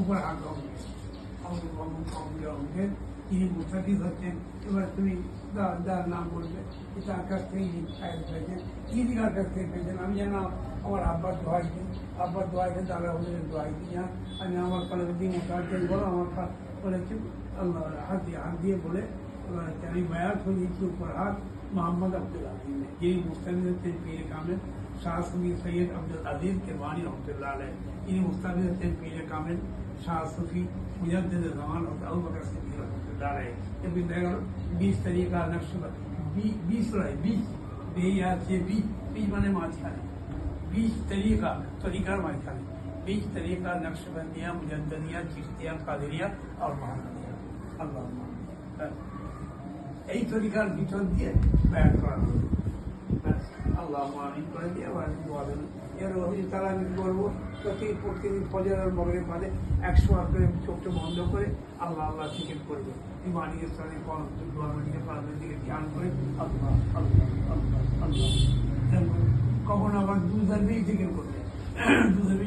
উপর হাত অঙ্কের তিনি মুসাফির হচ্ছেন। এবার তুমি যার নাম বলবে তার কাছ থেকে পেয়েছেন, ইদিকার কাছ থেকে পেয়েছেন। আমি যেন আমার আব্বার দোয়াইছি, আব্বার দোয়াইছে তারা ওদের দোয়াইছি না, আমি আমার কালে দিন মোটামুটি বলো আমার বলেছি আল্লাহ হাত দিয়ে বলে আমি বায়াত হয়ে দিচ্ছি উপর হাত मोहम्मद अब्दुल अजीज ने। यही मुस्तनिद थे पीर कामिल शाह सूफी सैयद अब्दुल अजीज किरमानी रहमतुल्लाह अलैह। इन्हीं मुस्तनिद थे पीर कामिल शाह सूफी मुजद्दिद ज़मान और अबू बकर सिद्दीक़ रहमतुल्लाह अलैह। ये भी देखो 20 तरीका नक्श 20 रहे 20 बेयाद से 20 माने माछाने 20 तरीका तरीका माछाने 20 तरीका नक्शबंदिया मुजद्दिदिया चिश्तिया कादरिया और महानदिया। अल्लाह এই তরিকার ভিতর দিয়ে ব্যয় করা হবে। আল্লাহ আমিন করে দিয়ে আবার দোয়া দেবেন। এর অধীনে তারা আমি বলবো প্রতিদিন ফজর আর মগরিব বাদে 100 বার করে চোখটা বন্ধ করে আল্লাহ আল্লাহ জিকির করবে। ইমানের স্থানে দোয়ার দিকে পারবেন দিকে ধ্যান করে আল্লাহ আল্লাহ আল্লাহ আল্লাহ। কখন আবার দুধের জিকির করবে দুধের